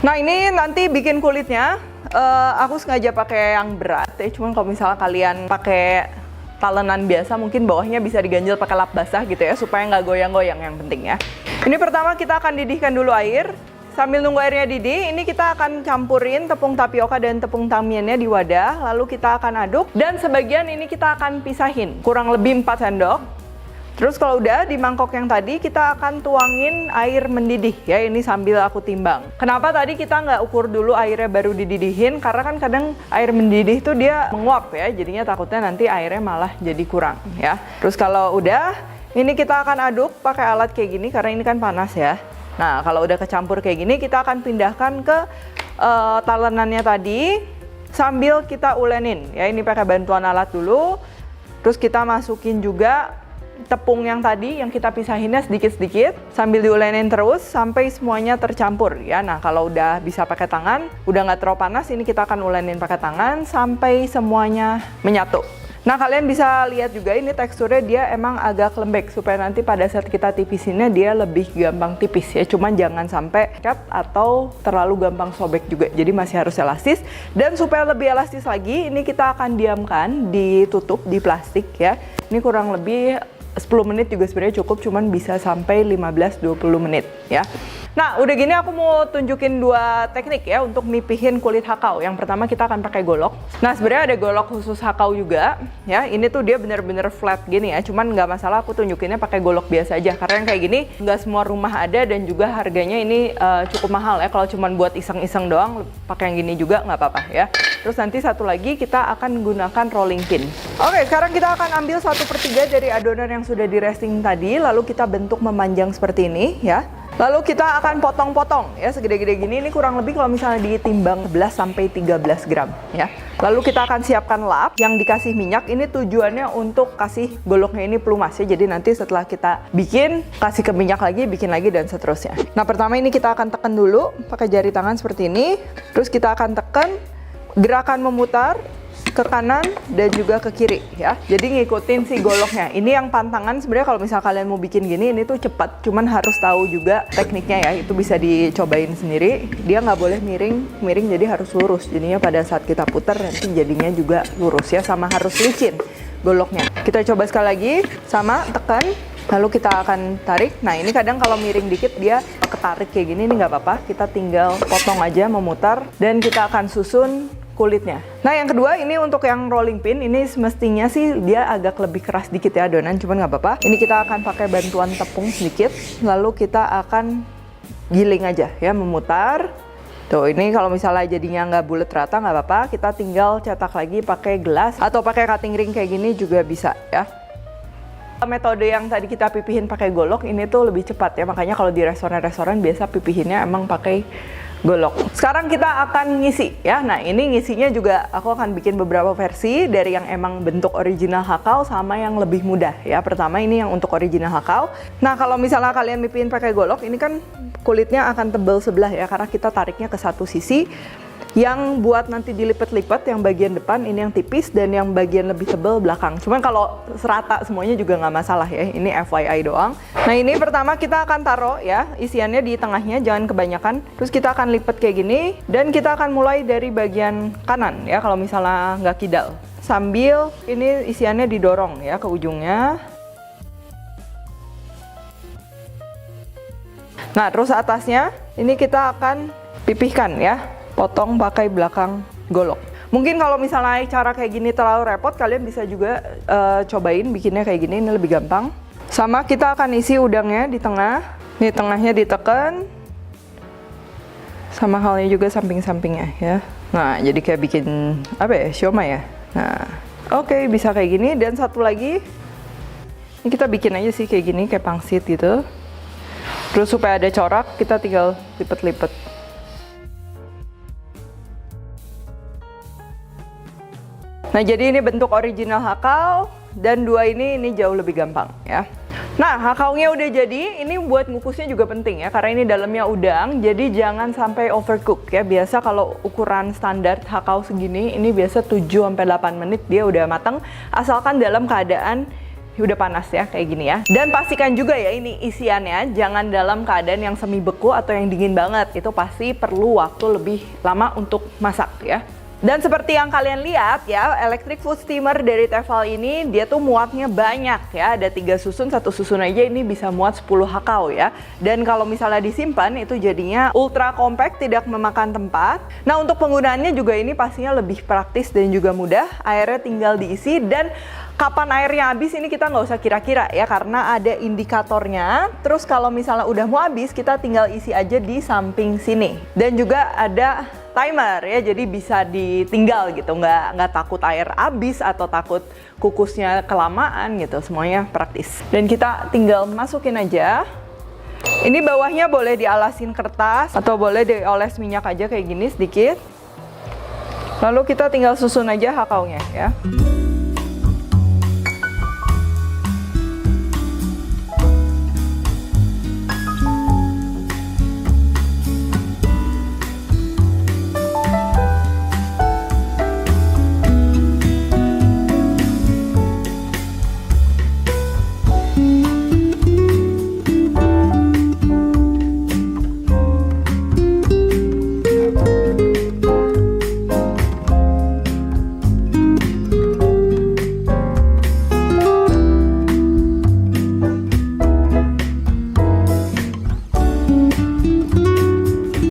Nah ini nanti bikin kulitnya, aku sengaja pakai yang berat ya. Cuman kalau misalnya kalian pakai talenan biasa, mungkin bawahnya bisa diganjel pakai lap basah gitu ya, supaya nggak goyang-goyang yang penting ya. Ini pertama kita akan didihkan dulu air. Sambil nunggu airnya didih, ini kita akan campurin tepung tapioka dan tepung tamiannya di wadah. Lalu kita akan aduk, dan sebagian ini kita akan pisahin, kurang lebih 4 sendok. Terus kalau udah di mangkok yang tadi, kita akan tuangin air mendidih ya, ini sambil aku timbang. Kenapa tadi kita nggak ukur dulu airnya baru dididihin? Karena kan kadang air mendidih tuh dia menguap ya, jadinya takutnya nanti airnya malah jadi kurang ya. Terus kalau udah, ini kita akan aduk pakai alat kayak gini, karena ini kan panas ya. Nah, kalau udah kecampur kayak gini, kita akan pindahkan ke talenannya tadi sambil kita ulenin. Ya, ini pakai bantuan alat dulu. Terus kita masukin juga tepung yang tadi yang kita pisahinnya sedikit-sedikit sambil diulenin terus sampai semuanya tercampur ya. Nah, kalau udah bisa pakai tangan, udah nggak terlalu panas, ini kita akan ulenin pakai tangan sampai semuanya menyatu. Nah, kalian bisa lihat juga ini teksturnya dia emang agak lembek, supaya nanti pada saat kita tipisinnya dia lebih gampang tipis ya. Cuman jangan sampai cut atau terlalu gampang sobek juga, jadi masih harus elastis. Dan supaya lebih elastis lagi, ini kita akan diamkan, ditutup di plastik ya. Ini kurang lebih 10 menit juga sebenarnya cukup, cuman bisa sampai 15-20 menit ya. Nah, udah gini aku mau tunjukin 2 teknik ya untuk nipihin kulit hakau. Yang pertama kita akan pakai golok. Nah, sebenarnya ada golok khusus hakau juga ya. Ini tuh dia bener-bener flat gini ya, cuman nggak masalah, aku tunjukinnya pakai golok biasa aja. Karena yang kayak gini nggak semua rumah ada, dan juga harganya ini cukup mahal ya. Kalau cuman buat iseng-iseng doang, pakai yang gini juga nggak apa-apa ya. Terus nanti satu lagi kita akan gunakan rolling pin. Oke, sekarang kita akan ambil 1/3 dari adonan yang sudah di resting tadi, lalu kita bentuk memanjang seperti ini ya. Lalu kita akan potong-potong ya, segede-gede gini. Ini kurang lebih kalau misalnya ditimbang 11-13 gram ya. Lalu kita akan siapkan lap yang dikasih minyak. Ini tujuannya untuk kasih goloknya ini pelumas ya. Jadi nanti setelah kita bikin, kasih ke minyak lagi, bikin lagi, dan seterusnya. Nah, pertama ini kita akan tekan dulu pakai jari tangan seperti ini. Terus kita akan tekan, gerakan memutar ke kanan dan juga ke kiri ya. Jadi ngikutin si goloknya. Ini yang pantangan sebenarnya kalau misal kalian mau bikin gini, ini tuh cepat. Cuman harus tahu juga tekniknya ya. Itu bisa dicobain sendiri. Dia nggak boleh miring, jadi harus lurus. Jadinya pada saat kita putar nanti jadinya juga lurus ya. Sama harus licin goloknya. Kita coba sekali lagi, sama tekan. Lalu kita akan tarik. Nah, ini kadang kalau miring dikit dia ketarik kayak gini, ini nggak apa-apa. Kita tinggal potong aja, memutar, dan kita akan susun kulitnya. Nah, yang kedua ini untuk yang rolling pin, ini semestinya sih dia agak lebih keras dikit ya adonan, cuman nggak apa-apa. Ini kita akan pakai bantuan tepung sedikit, lalu kita akan giling aja ya, memutar. Tuh, ini kalau misalnya jadinya nggak bulat rata nggak apa-apa, kita tinggal cetak lagi pakai gelas atau pakai cutting ring kayak gini juga bisa ya. Metode yang tadi kita pipihin pakai golok ini tuh lebih cepat ya, makanya kalau di restoran-restoran biasa pipihinnya emang pakai golok. Sekarang kita akan ngisi ya. Nah, ini ngisinya juga aku akan bikin beberapa versi, dari yang emang bentuk original hakau sama yang lebih mudah ya. Pertama ini yang untuk original hakau. Nah, kalau misalnya kalian pipihin pakai golok, ini kan kulitnya akan tebal sebelah ya, karena kita tariknya ke satu sisi. Yang buat nanti dilipat-lipat, yang bagian depan ini yang tipis, dan yang bagian lebih tebal belakang. Cuman kalau serata semuanya juga nggak masalah ya, ini FYI doang. Nah, ini pertama kita akan taruh ya, isiannya di tengahnya, jangan kebanyakan. Terus kita akan lipat kayak gini, dan kita akan mulai dari bagian kanan ya, kalau misalnya nggak kidal. Sambil ini isiannya didorong ya ke ujungnya. Nah, terus atasnya ini kita akan pipihkan ya. Potong pakai belakang golok. Mungkin kalau misalnya cara kayak gini terlalu repot, kalian bisa juga cobain bikinnya kayak gini, ini lebih gampang. Sama kita akan isi udangnya di tengah. Nih, tengahnya ditekan. Sama halnya juga samping-sampingnya ya. Nah, jadi kayak bikin apa ya, siomay ya. Nah, oke, bisa kayak gini. Dan satu lagi, ini kita bikin aja sih kayak gini, kayak pangsit gitu. Terus supaya ada corak, kita tinggal lipet-lipet. Nah, jadi ini bentuk original hakau, dan dua ini jauh lebih gampang ya. Nah, hakaunya udah jadi, ini buat ngukusnya juga penting ya, karena ini dalamnya udang, jadi jangan sampai overcook ya. Biasa kalau ukuran standar hakau segini, ini biasa 7-8 menit dia udah matang, asalkan dalam keadaan udah panas ya kayak gini ya. Dan pastikan juga ya ini isiannya jangan dalam keadaan yang semi beku atau yang dingin banget. Itu pasti perlu waktu lebih lama untuk masak ya. Dan seperti yang kalian lihat ya, electric food steamer dari Tefal ini dia tuh muatnya banyak ya. Ada 3 susun, 1 susun aja ini bisa muat 10 hakau ya. Dan kalau misalnya disimpan itu jadinya ultra compact, tidak memakan tempat. Nah, untuk penggunaannya juga ini pastinya lebih praktis dan juga mudah. Airnya tinggal diisi dan kapan airnya habis ini kita nggak usah kira-kira ya, karena ada indikatornya. Terus kalau misalnya udah mau habis, kita tinggal isi aja di samping sini. Dan juga ada timer ya, jadi bisa ditinggal gitu, nggak takut air habis atau takut kukusnya kelamaan gitu, semuanya praktis. Dan kita tinggal masukin aja. Ini bawahnya boleh dialasin kertas atau boleh dioles minyak aja kayak gini sedikit. Lalu kita tinggal susun aja hakaunya ya.